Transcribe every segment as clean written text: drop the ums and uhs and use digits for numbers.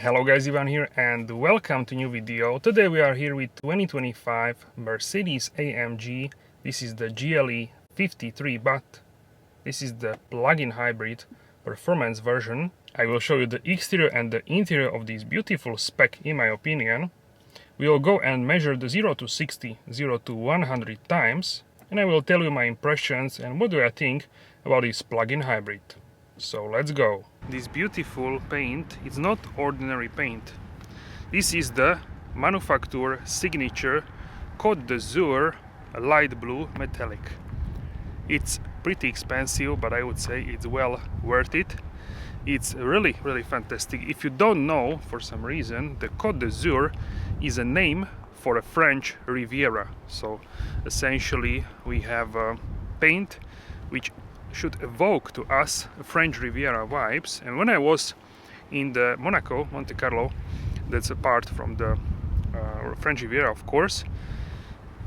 Hello guys, Ivan here and welcome to new video. Today we are here with 2025 Mercedes-AMG. This is the GLE 53, but this is the plug-in hybrid performance version. I will show you the exterior and the interior of this beautiful spec in my opinion. We will go and measure the 0 to 60, 0 to 100 times, and I will tell you my impressions and what do I think about this plug-in hybrid. So let's go. This beautiful paint is not ordinary paint. This is the manufacturer signature Côte d'Azur light blue metallic. It's pretty expensive, but I would say it's well worth it. It's really fantastic. If you don't know, for some reason, the Côte d'Azur is a name for a French Riviera. So essentially we have paint which should evoke to us French Riviera vibes. And when I was in the Monaco, Monte Carlo, that's apart from the French Riviera of course,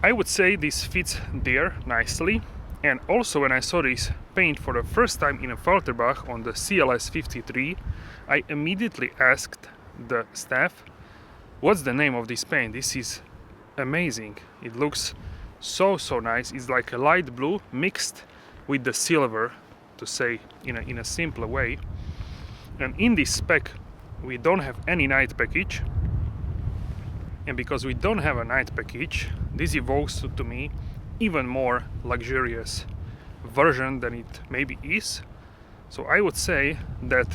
I would say this fits there nicely. And also when I saw this paint for the first time in a AFFALTERBACH on the CLS 53, I immediately asked the staff, what's the name of this paint? This is amazing. It looks so nice. It's like a light blue mixed with the silver, to say in a simpler way. And in this spec we don't have any night package, and because we don't have a night package, this evokes to me even more luxurious version than it maybe is. So I would say that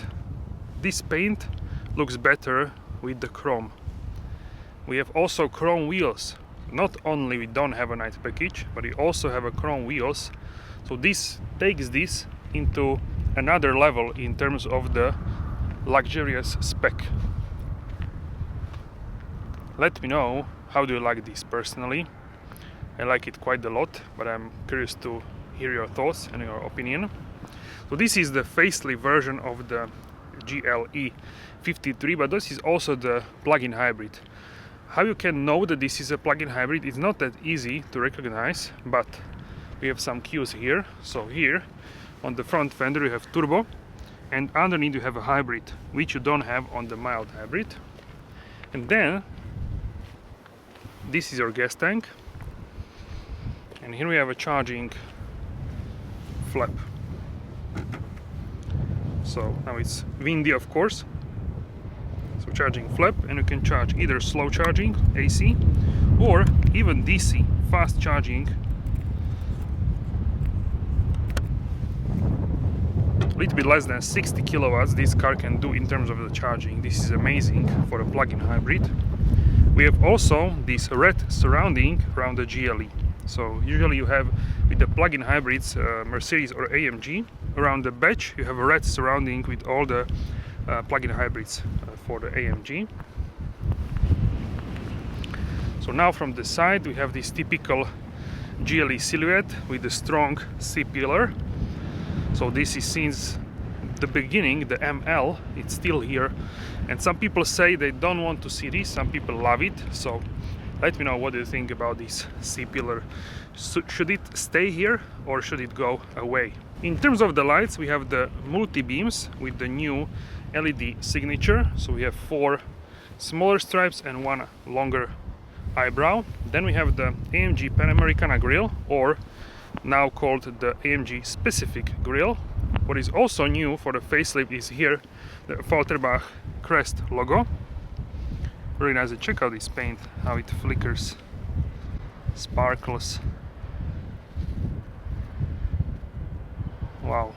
this paint looks better with the chrome. We have also chrome wheels. Not only we don't have a night package, but we also have a chrome wheels. So this takes this into another level in terms of the luxurious spec. Let me know how do you like this personally. I like it quite a lot, but I'm curious to hear your thoughts and your opinion. So this is the facelift version of the GLE 53, but this is also the plug-in hybrid. How you can know that this is a plug-in hybrid is not that easy to recognize, but we have some cues here. So here on the front fender you have turbo, and underneath you have a hybrid, which you don't have on the mild hybrid. And then this is your gas tank, and here we have a charging flap. So now it's windy of course, so charging flap, and you can charge either slow charging AC or even DC fast charging. A little bit less than 60 kilowatts this car can do in terms of the charging. This is amazing for a plug-in hybrid. We have also this red surrounding around the GLE. So usually you have with the plug-in hybrids, Mercedes or AMG, around the badge you have a red surrounding with all the plug-in hybrids for the AMG. So now from the side we have this typical GLE silhouette with the strong C-pillar. So this is since the beginning, the ML, it's still here. And some people say they don't want to see this, some people love it. So let me know what you think about this C-pillar. Should it stay here or should it go away? In terms of the lights, we have the multi-beams with the new LED signature. So we have 4 smaller stripes and 1 longer eyebrow. Then we have the AMG Pan Americana grille, or now called the AMG specific grille. What is also new for the facelift is here the AFFALTERBACH crest logo. Really nice. Check out this paint, how it flickers, sparkles. Wow,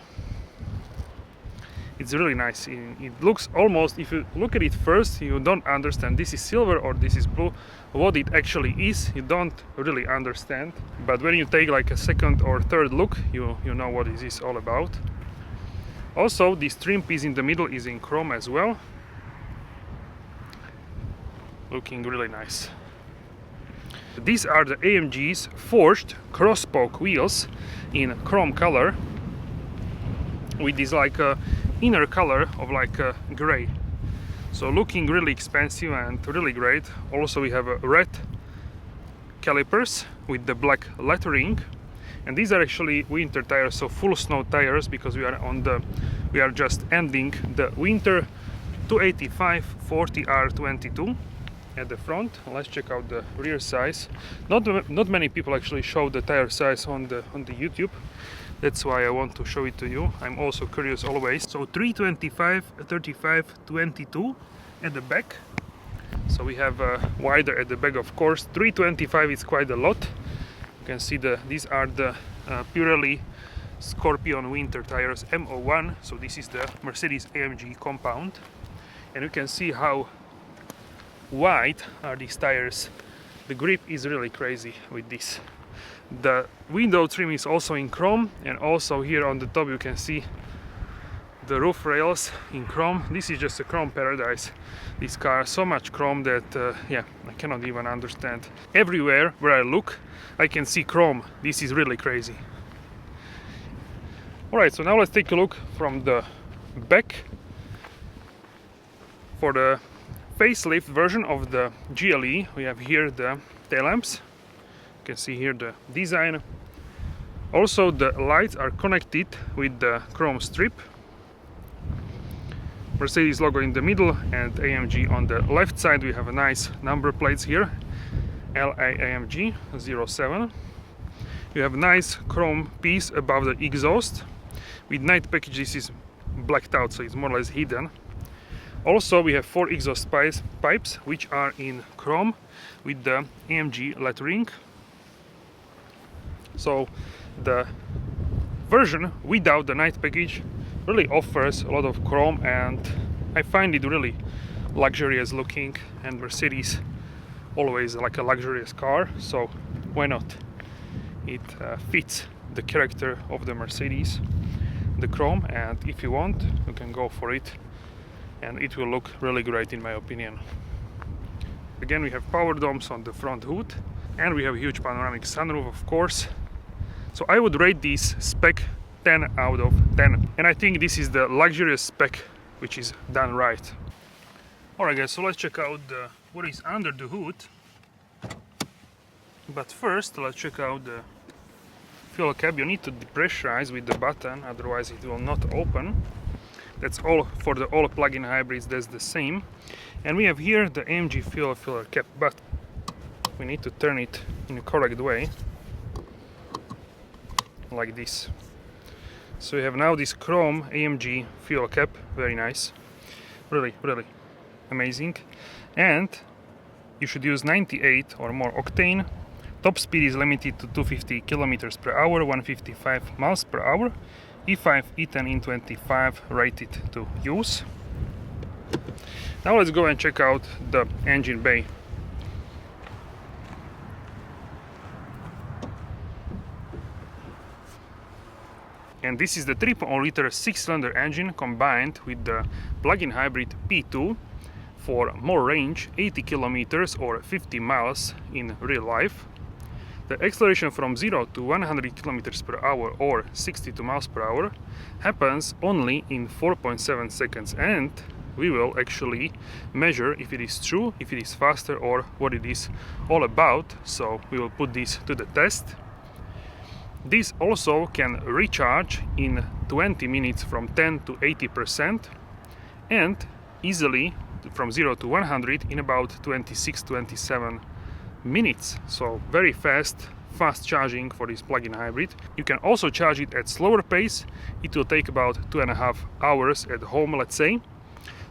it's really nice. It looks almost, if you look at it first, you don't understand this is silver or this is blue. What it actually is, you don't really understand. But when you take like a second or third look, you know what this is all about. Also, this trim piece in the middle is in chrome as well. Looking really nice. These are the AMG's forged cross-spoke wheels in chrome color, with this like inner color of like gray. So looking really expensive and really great. Also we have red calipers with the black lettering, and these are actually winter tires, so full snow tires, because we are just ending the winter 285 40R22 at the front. Let's check out the rear size. Not many people actually show the tire size on the YouTube. That's why I want to show it to you. I'm also curious always. So 325 35 22 at the back. So we have wider at the back, of course. 325 is quite a lot. You can see these are the Pirelli Scorpion winter tires MO1. So this is the Mercedes-AMG compound, and you can see how wide are these tires. The grip is really crazy with this. The window trim is also in chrome, and also here on the top you can see the roof rails in chrome. This is just a chrome paradise. This car, so much chrome that yeah, I cannot even understand. Everywhere where I look I can see chrome. This is really crazy. Alright, so now let's take a look from the back. For the facelift version of the GLE, we have here the tail lamps. You can see here the design. Also the lights are connected with the chrome strip. Mercedes logo in the middle and AMG on the left side. We have a nice number plates here, LAAMG 07. You have a nice chrome piece above the exhaust. With night package this is blacked out, so it's more or less hidden. Also we have 4 exhaust pipes which are in chrome with the AMG lettering. So the version without the night package really offers a lot of chrome, and I find it really luxurious looking, and Mercedes always like a luxurious car, so why not? It fits the character of the Mercedes, the chrome, and if you want you can go for it and it will look really great in my opinion. Again, we have power domes on the front hood, and we have a huge panoramic sunroof, of course. So I would rate this spec 10 out of 10, and I think this is the luxurious spec which is done right. Alright guys, so let's check out what is under the hood. But first let's check out the fuel cap. You need to depressurize with the button, otherwise it will not open. That's all for all plug-in hybrids, that's the same. And we have here the AMG fuel filler cap, but we need to turn it in the correct way, like this. So we have now this chrome AMG fuel cap, very nice, really amazing. And you should use 98 or more octane. Top speed is limited to 250 kilometers per hour, 155 miles per hour. E5, E10, E25 rated to use. Now let's go and check out the engine bay. And this is the 3.0 liter 6-cylinder engine combined with the plug-in hybrid P2 for more range, 80 kilometers or 50 miles in real life. The acceleration from 0 to 100 kilometers per hour or 62 miles per hour happens only in 4.7 seconds, and we will actually measure if it is true, if it is faster, or what it is all about. So we will put this to the test. This also can recharge in 20 minutes from 10 to 80%, and easily from 0 to 100 in about 26-27 minutes. So very fast charging for this plug-in hybrid. You can also charge it at slower pace. It will take about 2.5 hours at home, let's say.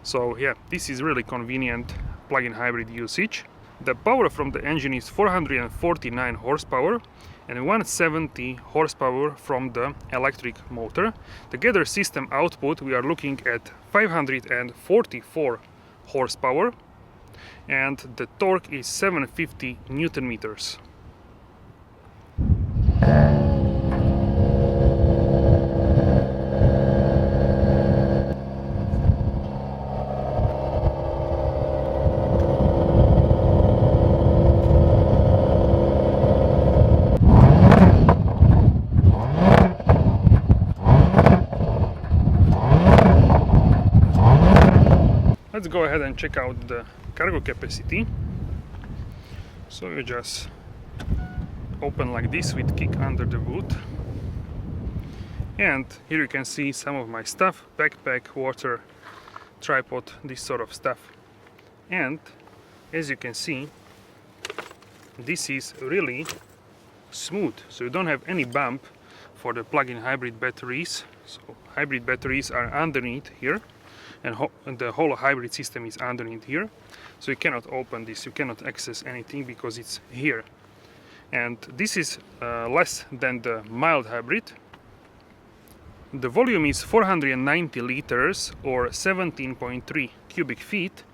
So yeah, this is really convenient plug-in hybrid usage. The power from the engine is 449 horsepower and 170 horsepower from the electric motor. Together system output we are looking at 544 horsepower, and the torque is 750 Newton meters. Let's go ahead and check out the cargo capacity. So you just open like this with kick under the boot, and here you can see some of my stuff: backpack, water, tripod, this sort of stuff. And as you can see, this is really smooth, so you don't have any bump for the plug-in hybrid batteries. So hybrid batteries are underneath here, and the whole hybrid system is underneath here, so you cannot open this, you cannot access anything because it's here. And this is less than the mild hybrid. The volume is 490 liters or 17.3 cubic feet,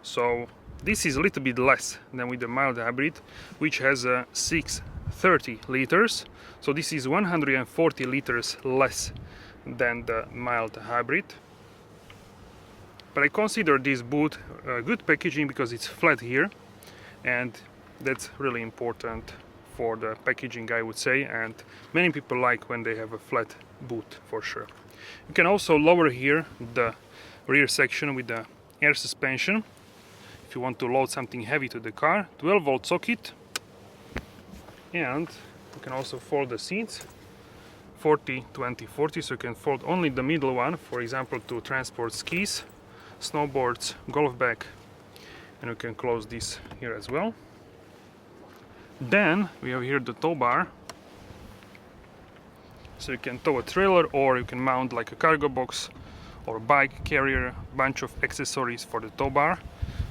so this is a little bit less than with the mild hybrid, which has 630 liters, so this is 140 liters less than the mild hybrid. But I consider this boot good packaging because it's flat here, and that's really important for the packaging, I would say, and many people like when they have a flat boot for sure. You can also lower here the rear section with the air suspension if you want to load something heavy to the car. 12-volt socket, and you can also fold the seats 40, 20, 40, so you can fold only the middle one, for example, to transport skis, snowboards, golf bag, and you can close this here as well. Then we have here the tow bar, so you can tow a trailer or you can mount like a cargo box or bike carrier, bunch of accessories for the tow bar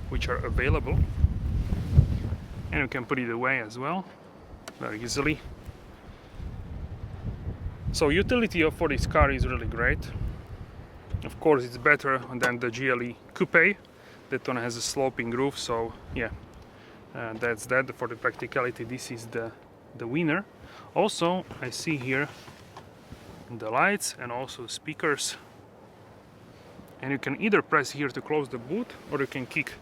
which are available, and you can put it away as well very easily. So utility for this car is really great. Of course it's better than the GLE Coupe. That one has a sloping roof, so yeah, that's that. For the practicality, this is the winner. Also I see here the lights and also speakers, and you can either press here to close the boot or you can kick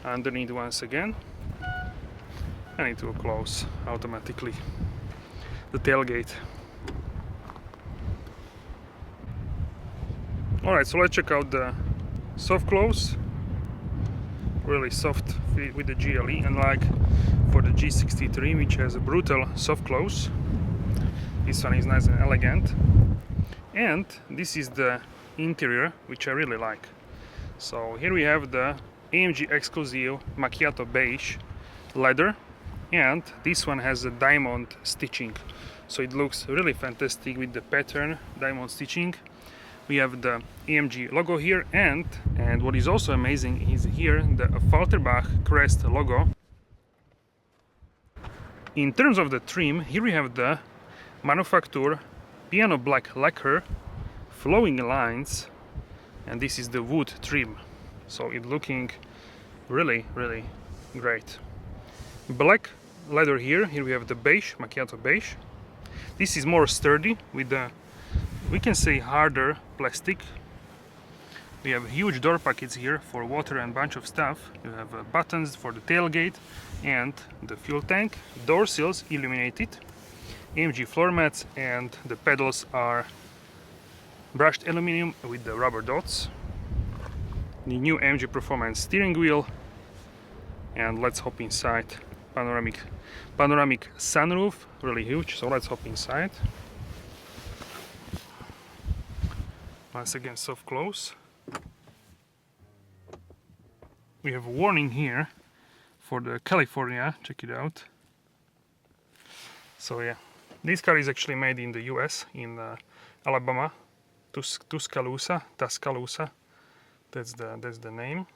underneath once again and it will close automatically the tailgate. Alright, so let's check out the soft close. Really soft with the GLE, unlike for the G63, which has a brutal soft close. This one is nice and elegant. And this is the interior, which I really like. So here we have the AMG exclusive macchiato beige leather, and this one has a diamond stitching, so it looks really fantastic with the pattern diamond stitching. We have the AMG logo here, and what is also amazing is here the AFFALTERBACH crest logo. In terms of the trim, here we have the manufacturer piano black lacquer, flowing lines, and this is the wood trim, so it's looking really great. Black leather here we have the beige, macchiato beige. This is more sturdy with the, we can say, harder plastic. We have huge door pockets here for water and bunch of stuff. You have buttons for the tailgate and the fuel tank. Door sills illuminated. AMG floor mats, and the pedals are brushed aluminum with the rubber dots. The new AMG Performance steering wheel, and let's hop inside. Panoramic sunroof, really huge, so let's hop inside. Once again, soft close. We have a warning here for the California, check it out. So yeah, this car is actually made in the US, in Alabama, Tuscaloosa, that's the name.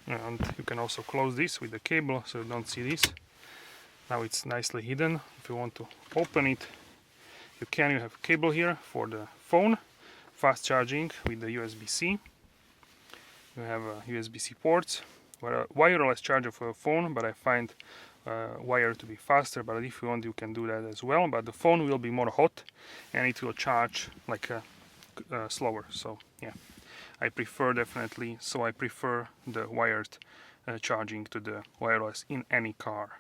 And you can also close this with the cable, so you don't see this. Now it's nicely hidden. If you want to open it, you can. You have a cable here for the phone, fast charging with the USB-C. You have USB-C ports, wireless charger for a phone, but I find wire to be faster, but if you want you can do that as well, but the phone will be more hot and it will charge like slower, so yeah, I prefer definitely, so I prefer the wired charging to the wireless in any car.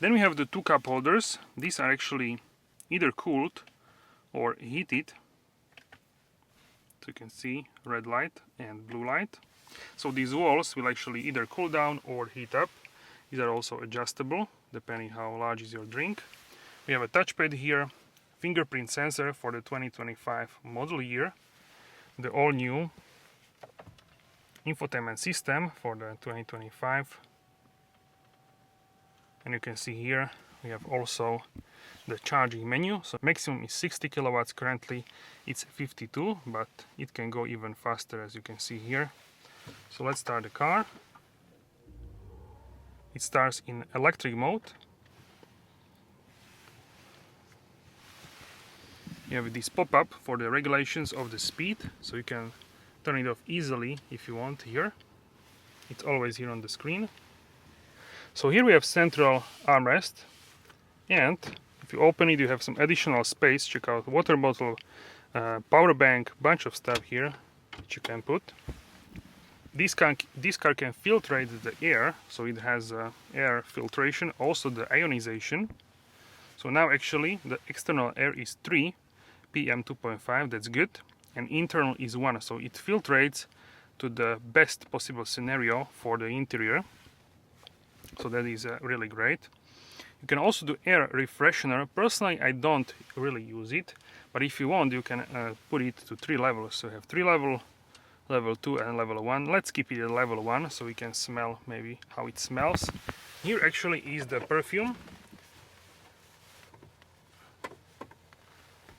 Then we have the two cup holders. These are actually either cooled or heated, so you can see red light and blue light. So these walls will actually either cool down or heat up. These are also adjustable depending how large is your drink. We have a touchpad here, fingerprint sensor for the 2025 model year, the all new infotainment system for the 2025, and you can see here we have also the charging menu. So maximum is 60 kilowatts. Currently it's 52, but it can go even faster, as you can see here. So let's start the car. It starts in electric mode. You have this pop-up for the regulations of the speed, so you can turn it off easily if you want here. It's always here on the screen. So here we have central armrest, and if you open it you have some additional space. Check out water bottle, power bank, bunch of stuff here that you can put. This car can filtrate the air, so it has air filtration, also the ionization. So now actually the external air is 3 PM 2.5, that's good, and internal is 1, so it filtrates to the best possible scenario for the interior. So that is really great. You can also do air refreshener. Personally I don't really use it, but if you want you can put it to 3 levels. So you have 3 levels, level 2 and level 1. Let's keep it at level 1 so we can smell maybe how it smells. Here actually is the perfume.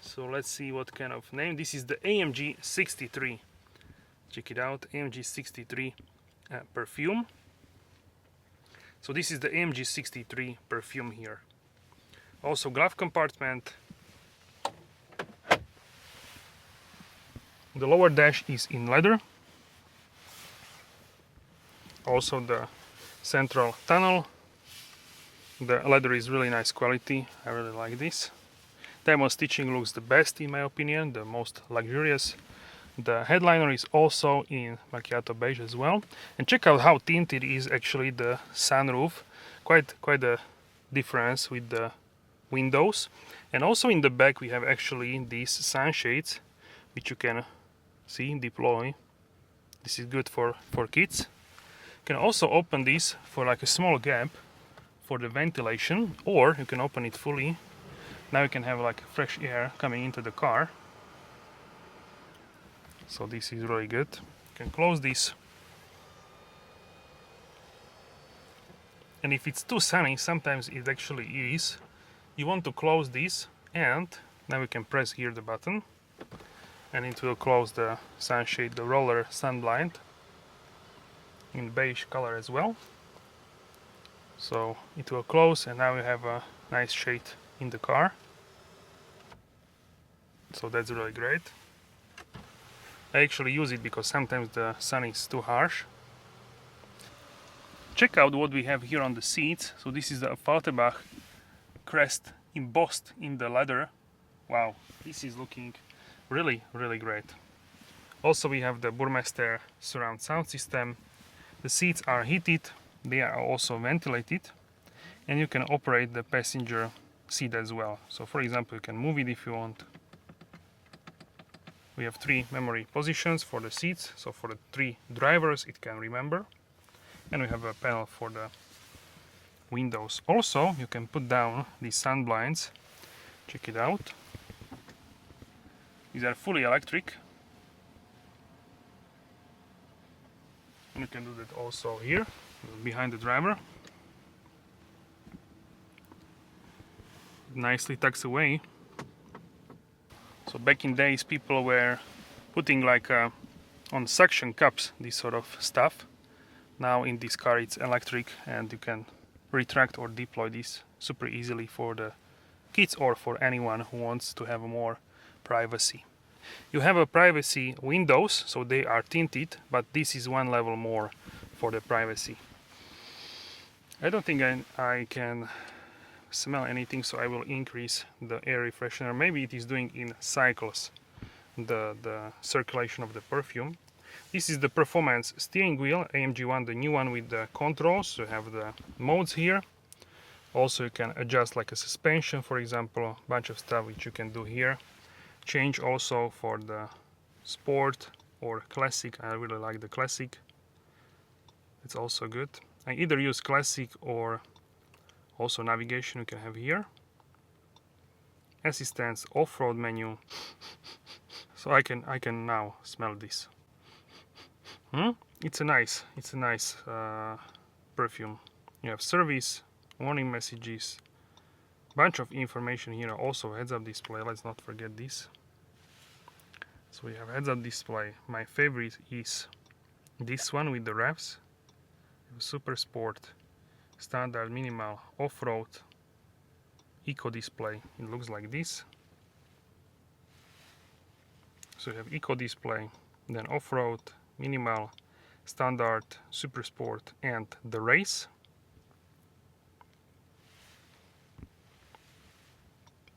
So let's see what kind of name. This is the AMG 63. Check it out, AMG 63 perfume. So this is the AMG 63 perfume here. Also glove compartment. The lower dash is in leather. Also the central tunnel. The leather is really nice quality. I really like this. Diamond stitching looks the best in my opinion, the most luxurious. The headliner is also in macchiato beige as well. And check out how tinted is actually the sunroof. Quite a difference with the windows. And also in the back we have actually these sunshades, which you can see deploy. This is good for kids. You can also open this for like a small gap for the ventilation, or you can open it fully. Now you can have like fresh air coming into the car. So this is really good. You can close this. And if it's too sunny, sometimes it actually is, you want to close this, and now we can press here the button and it will close the sunshade, the roller sun blind in beige color as well. So it will close, and now we have a nice shade in the car. So that's really great. I actually use it because sometimes the sun is too harsh. Check out what we have here on the seats. So this is the AFFALTERBACH crest embossed in the leather. Wow, this is looking really great. Also we have the Burmester surround sound system. The seats are heated, they are also ventilated, and you can operate the passenger seat as well. So for example you can move it if you want. We have 3 memory positions for the seats, so for the 3 drivers it can remember. And we have a panel for the windows. Also you can put down these sun blinds. Check it out. These are fully electric. And you can do that also here, behind the driver. It nicely tucks away. So back in days people were putting like on suction cups this sort of stuff. Now in this car it's electric, and you can retract or deploy this super easily for the kids or for anyone who wants to have more privacy. You have a privacy windows, so they are tinted, but this is one level more for the privacy. I don't think I can smell anything, so I will increase the air refreshener. Maybe it is doing in cycles the circulation of the perfume. This is the performance steering wheel, AMG one, the new one with the controls. So you have the modes here. Also you can adjust like a suspension, for example, a bunch of stuff which you can do here. Change also for the sport or classic. I really like the classic. It's also good. I either use classic or also navigation you can have here. Assistance, off-road menu. So I can now smell this. It's a nice perfume. You have service, warning messages, bunch of information here. Also heads-up display. Let's not forget this. So we have heads-up display. My favorite is this one with the revs. Super Sport, Standard, Minimal, Off-Road, Eco display. It looks like this. So you have Eco display, then Off-Road, Minimal, Standard, Super Sport, and the Race.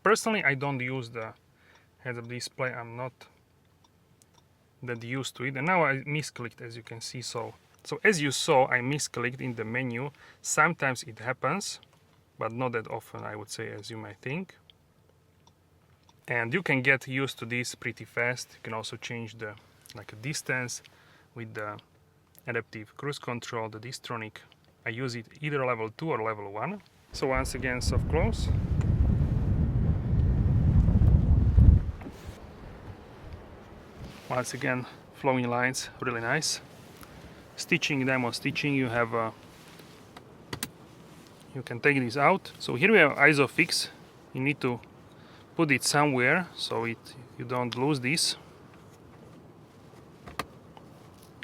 Personally, I don't use the heads-up display. I'm not that used to it, and now I misclicked, as you can see. So as you saw, I misclicked in the menu. Sometimes it happens, but not that often, I would say, as you might think. And you can get used to this pretty fast. You can also change the distance with the adaptive cruise control, the Distronic. I use it either level 2 or level 1. So once again, soft close. Once again, flowing lines, really nice. Stitching, diamond stitching, you have you can take this out. So here we have ISOFIX. You need to put it somewhere so you don't lose this,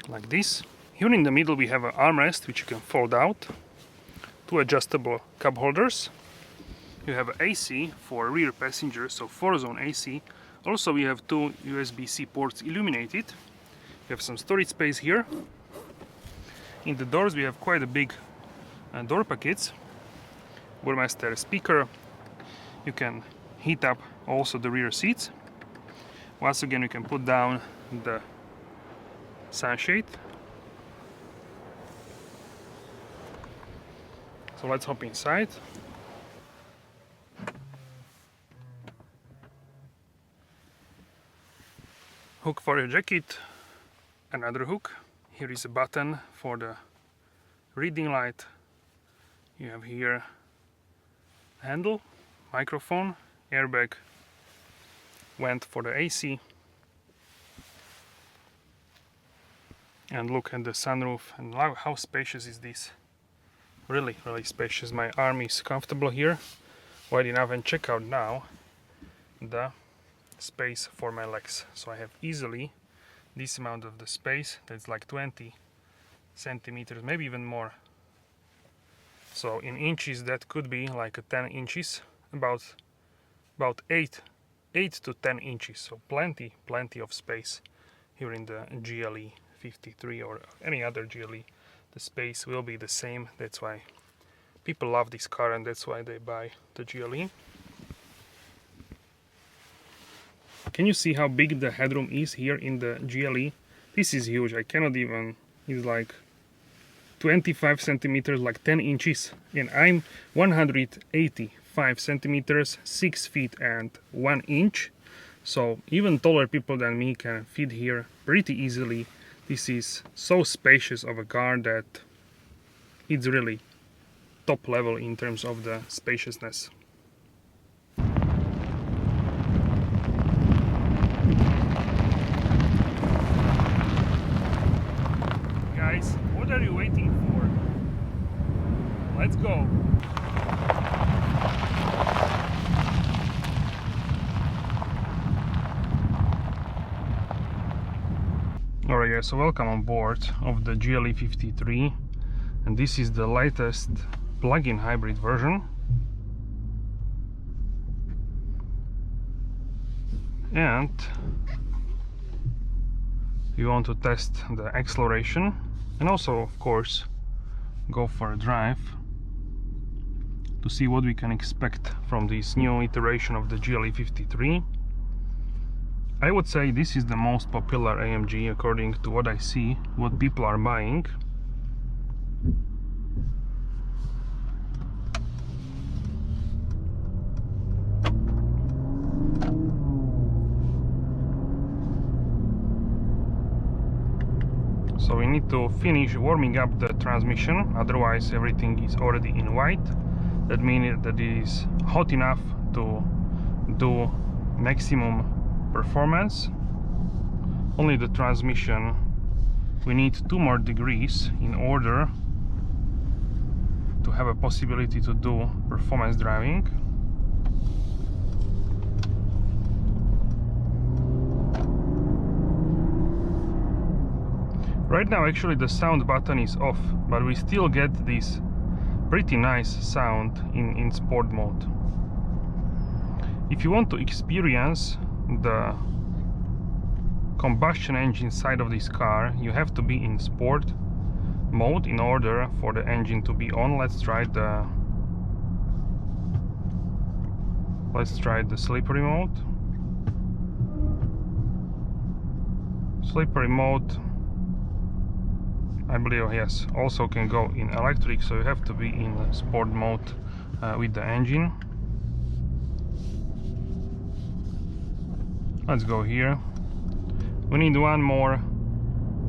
like this. Here in the middle we have an armrest which you can fold out, 2 adjustable cup holders. You have AC for rear passengers, so 4-zone AC. Also we have 2 USB-C ports illuminated. We have some storage space here. In the doors we have quite a big door pockets. Burmester speaker. You can heat up also the rear seats. Once again, you can put down the sunshade. So let's hop inside. Hook for your jacket, another hook. Here is a button for the reading light. You have here handle, microphone, airbag, vent for the AC, and look at the sunroof. And how spacious is this? Really spacious. My arm is comfortable here, wide enough. And check out now the space for my legs. So I have easily this amount of the space. That's like 20 centimeters, maybe even more. So in inches that could be like 10 inches, about 8 to 10 inches. So plenty of space here in the GLE 53 or any other GLE. The space will be the same. That's why people love this car, and that's why they buy the GLE. Can you see how big the headroom is here in the GLE? This is huge. I cannot even, it's like 25 centimeters, like 10 inches. And I'm 185 centimeters, 6 feet and 1 inch. So even taller people than me can fit here pretty easily. This is so spacious of a car that it's really top level in terms of the spaciousness. Guys, what are you waiting for? Let's go! Alright guys, so welcome on board of the GLE 53, and this is the latest plug-in hybrid version. And you want to test the acceleration and also, of course, go for a drive to see what we can expect from this new iteration of the GLE 53. I would say this is the most popular AMG according to what I see, what people are buying. So we need to finish warming up the transmission, otherwise everything is already in white. That means that it is hot enough to do maximum performance. Only the transmission we need 2 more degrees in order to have a possibility to do performance driving. Right now actually the sound button is off, but we still get this pretty nice sound in sport mode. If you want to experience the combustion engine side of this car, you have to be in sport mode in order for the engine to be on. Let's try the slippery mode. Slippery mode, I believe, yes, also can go in electric, so you have to be in sport mode with the engine. Let's go here. We need 1 more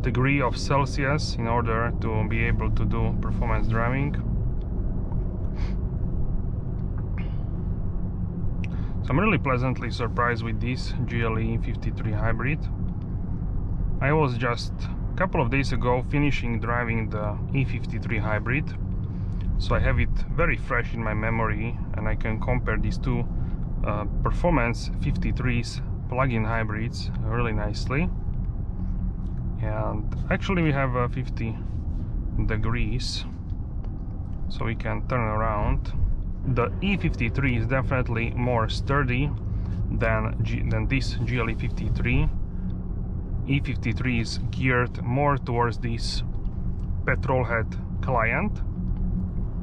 degree of Celsius in order to be able to do performance driving. So I'm really pleasantly surprised with this GLE 53 hybrid. I was just a couple of days ago finishing driving the E53 hybrid, so I have it very fresh in my memory, and I can compare these two performance 53s plug-in hybrids really nicely. And actually we have 50 degrees, so we can turn around. The E53 is definitely more sturdy than this GLE 53. E53 is geared more towards this petrolhead client,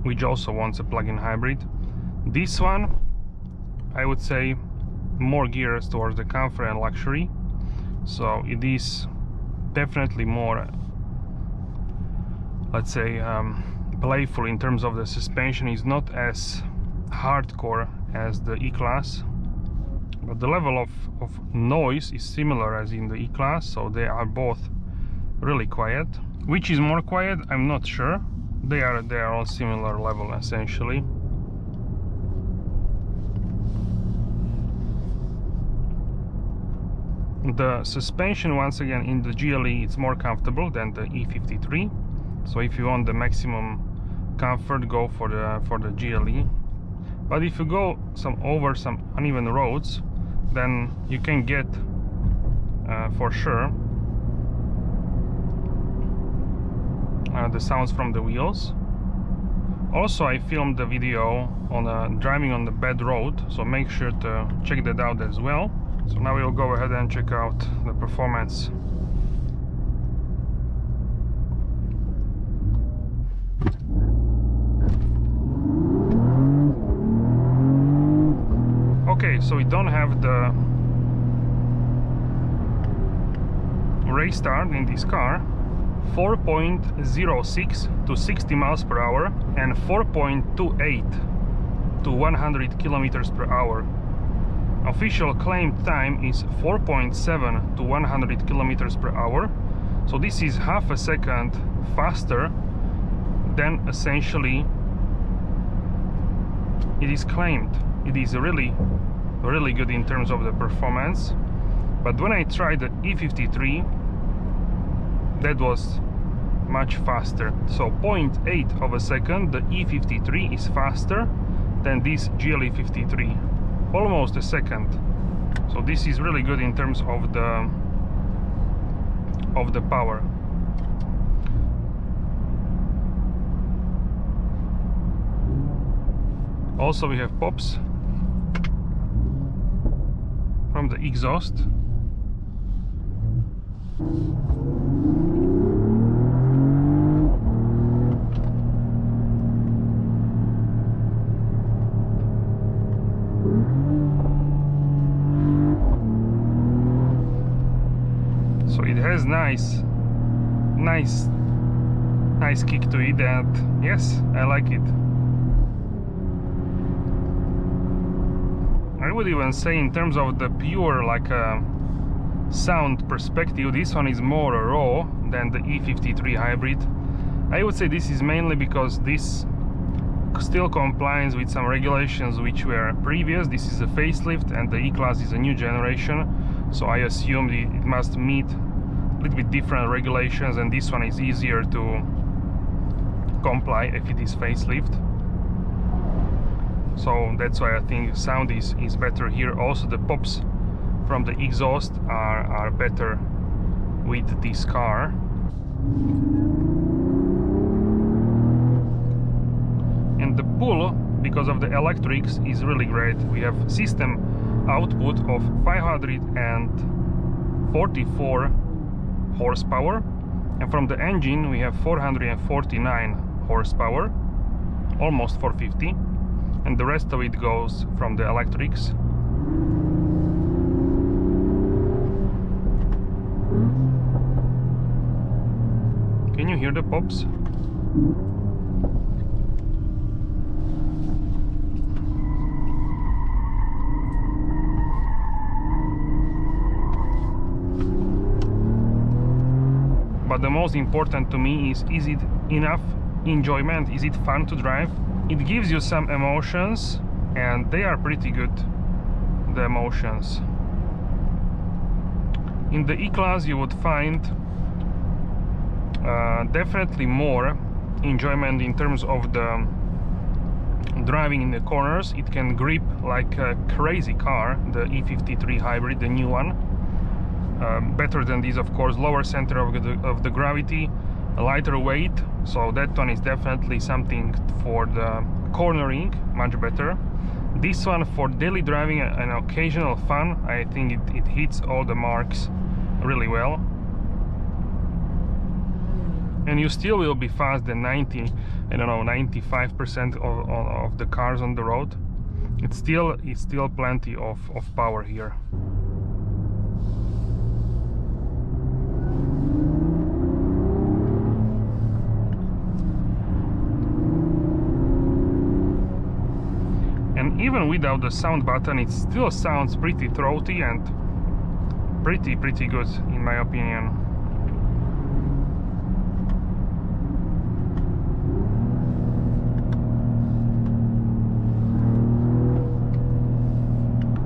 which also wants a plug-in hybrid. This one, I would say, more geared towards the comfort and luxury, so it is definitely more, let's say, playful in terms of the suspension. Is not as hardcore as the E-Class, but the level of noise is similar as in the E-Class, so they are both really quiet. Which is more quiet, I'm not sure. They are on similar level essentially. The suspension, once again, in the GLE it's more comfortable than the E53, so if you want the maximum comfort, go for the GLE. But if you go over some uneven roads, then you can get for sure the sounds from the wheels. Also, I filmed the video on driving on the bad road, so make sure to check that out as well. So now we'll go ahead and check out the performance. Okay, so we don't have the race start in this car. 4.06 to 60 miles per hour and 4.28 to 100 kilometers per hour. Official claimed time is 4.7 to 100 kilometers per hour, so this is half a second faster than essentially it is claimed. It is really good in terms of the performance. But when I tried the E53, that was much faster. So 0.8 of a second, the E53 is faster than this GLE 53. Almost a second. So this is really good in terms of the power. Also we have pops from the exhaust. So it has nice kick to it, and yes, I like it. I would even say, in terms of the pure sound perspective, this one is more raw than the E53 hybrid. I would say this is mainly because this still complies with some regulations which were previous. This is a facelift and the E-Class is a new generation, so I assumed it must meet little bit different regulations, and this one is easier to comply if it is facelift. So that's why I think sound is better here. Also the pops from the exhaust are better with this car. And the pull, because of the electrics, is really great. We have system output of 544 horsepower, and from the engine we have 449 horsepower, almost 450, and the rest of it goes from the electrics. Can you hear the pops? But the most important to me is it enough enjoyment? Is it fun to drive? It gives you some emotions, and they are pretty good, the emotions. In the E-Class you would find definitely more enjoyment in terms of the driving in the corners. It can grip like a crazy car, the E53 hybrid, the new one. Better than this, of course. Lower center of the gravity, a lighter weight, so that one is definitely something for the cornering, much better. This one for daily driving and occasional fun, I think it hits all the marks really well. And you still will be fast than 95% of the cars on the road. It's still plenty of power here. And even without the sound button, it still sounds pretty throaty and pretty good, in my opinion.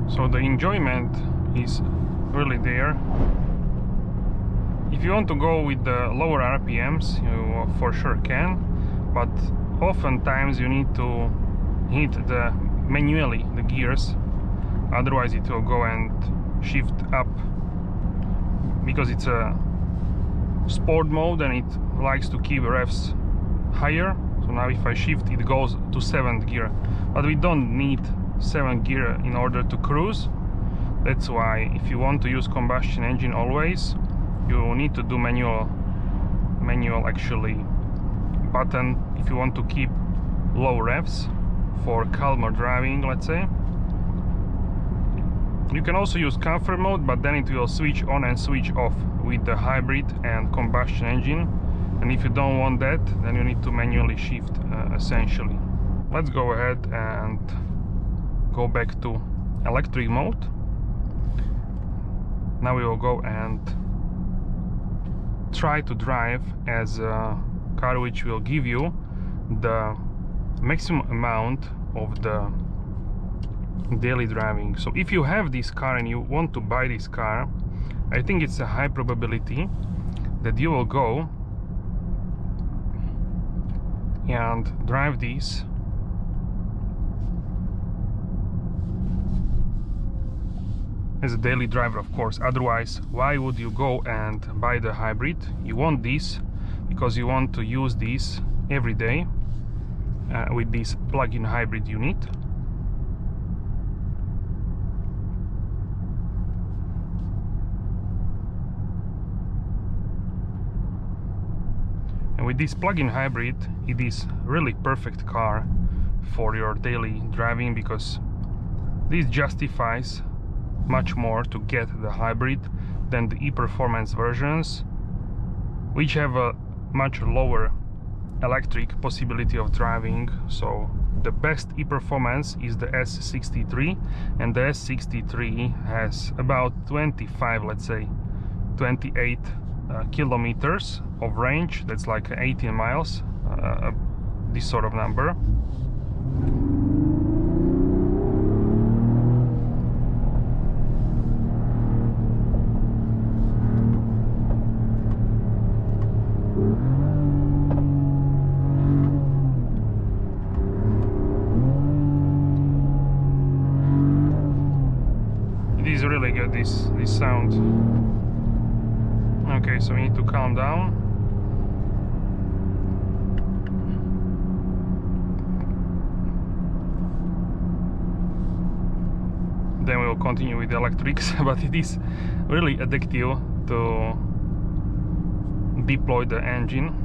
So the enjoyment is really there. If you want to go with the lower RPMs, you for sure can, but oftentimes you need to hit manually the gears, otherwise it will go and shift up, because it's a sport mode and it likes to keep revs higher. So now if I shift, it goes to 7th gear, but we don't need 7th gear in order to cruise. That's why if you want to use combustion engine always, you need to do manual actually button if you want to keep low revs for calmer driving, let's say. You can also use comfort mode, but then it will switch on and switch off with the hybrid and combustion engine, and if you don't want that, then you need to manually shift essentially. Let's go ahead and go back to electric mode. Now we will go and try to drive as a car which will give you the maximum amount of the daily driving. So if you have this car and you want to buy this car, I think it's a high probability that you will go and drive this as a daily driver, of course. Otherwise, why would you go and buy the hybrid? You want this because you want to use this every day with this plug-in hybrid unit. And with this plug-in hybrid, it is really perfect car for your daily driving, because this justifies much more to get the hybrid than the e-performance versions, which have a much lower electric possibility of driving. So the best e-performance is the S63, and the S63 has about 25, let's say 28 kilometers of range. That's like 18 miles, this sort of number. Okay, so we need to calm down. Then we will continue with the electrics, but it is really addictive to deploy the engine.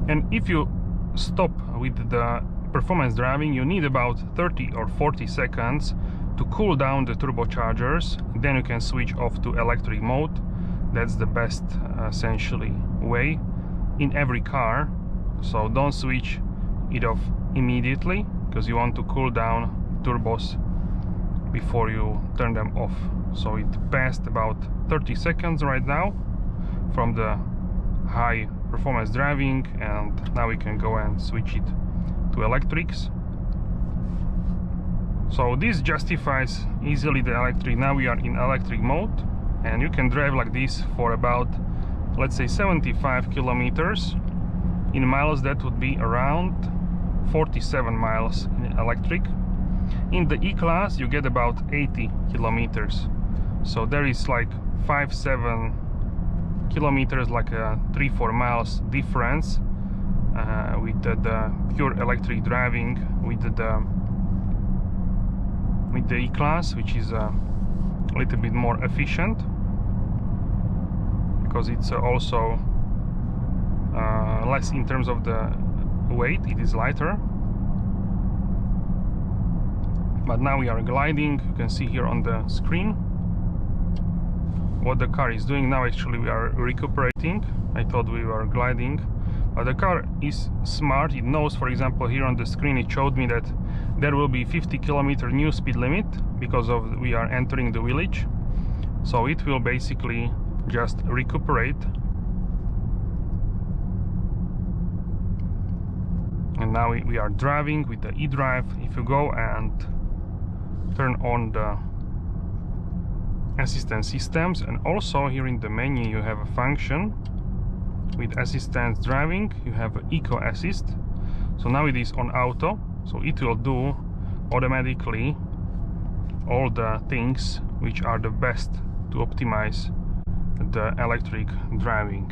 And if you stop with the performance driving, you need about 30 or 40 seconds to cool down the turbochargers. Then you can switch off to electric mode. That's the best essentially way in every car. So don't switch it off immediately, because you want to cool down turbos before you turn them off. So it passed about 30 seconds right now from the high performance driving, and now we can go and switch it to electrics. So this justifies easily the electric. Now we are in electric mode, and you can drive like this for about, let's say, 75 kilometers. In miles, that would be around 47 miles in electric. In the E-Class you get about 80 kilometers. So there is like 5-7 kilometers, like a 3-4 miles difference with the pure electric driving with the E-Class, which is a little bit more efficient, because it's also less in terms of the weight. It is lighter. But now we are gliding. You can see here on the screen what the car is doing. Now actually we are recuperating. I thought we were gliding, but the car is smart. It knows, for example, here on the screen it showed me that there will be 50-kilometer new speed limit because of we are entering the village. So it will basically just recuperate. And now we are driving with the eDrive. If you go and turn on the assistance systems, and also here in the menu you have a function with assistance driving, you have Eco Assist. So now it is on auto, so it will do automatically all the things which are the best to optimize the electric driving.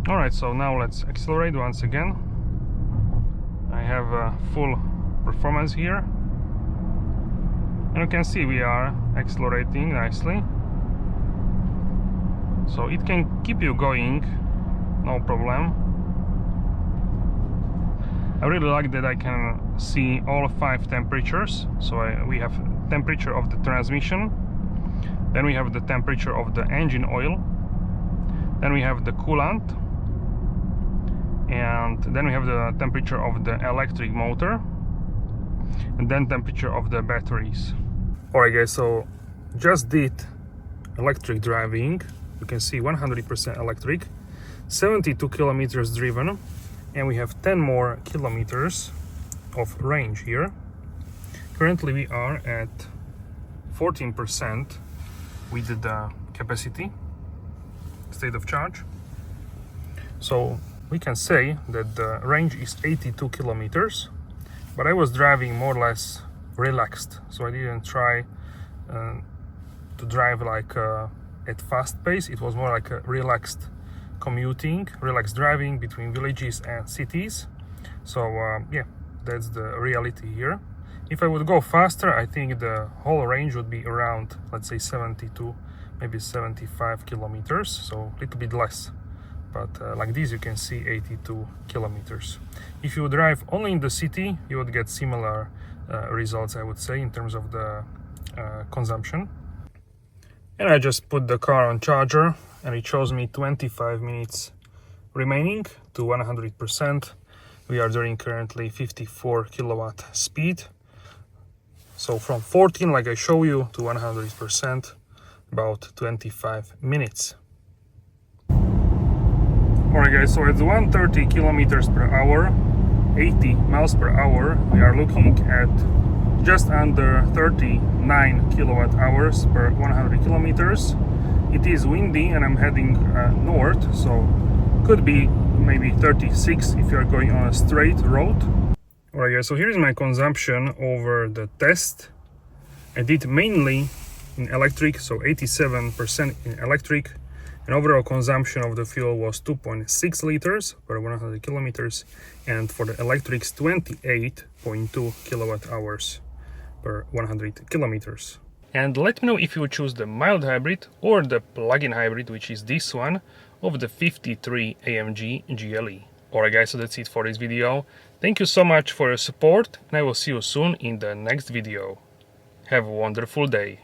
Alright, so now let's accelerate once again. I have full performance here, and you can see we are accelerating nicely. So it can keep you going, no problem. I really like that I can see all 5 temperatures. So we have temperature of the transmission, then we have the temperature of the engine oil, then we have the coolant, and then we have the temperature of the electric motor, and then temperature of the batteries. Alright guys, so just did electric driving. You can see 100% electric, 72 kilometers driven, and we have 10 more kilometers of range here. Currently we are at 14% with the capacity, state of charge. So we can say that the range is 82 kilometers, but I was driving more or less relaxed, so I didn't try to drive like at fast pace. It was more like a relaxed commuting, relaxed driving between villages and cities. So yeah, that's the reality here. If I would go faster, I think the whole range would be around, let's say, 72, maybe 75 kilometers, so a little bit less. But like this you can see 82 kilometers. If you drive only in the city, you would get similar results, I would say, in terms of the consumption. And I just put the car on charger, and it shows me 25 minutes remaining to 100%. We are doing currently 54 kilowatt speed. So from 14, like I show you, to 100%, about 25 minutes. Alright guys, so it's 130 kilometers per hour, 80 miles per hour. We are looking at just under 39 kilowatt hours per 100 kilometers. It is windy and I'm heading north, so could be maybe 36 if you're going on a straight road. Alright guys, so here's my consumption over the test. I did mainly in electric, so 87% in electric, and overall consumption of the fuel was 2.6 liters per 100 kilometers, and for the electrics 28.2 kilowatt hours per 100 kilometers. And let me know if you would choose the mild hybrid or the plug-in hybrid, which is this one, of the 53 AMG GLE. Alright guys, so that's it for this video. Thank you so much for your support, and I will see you soon in the next video. Have a wonderful day.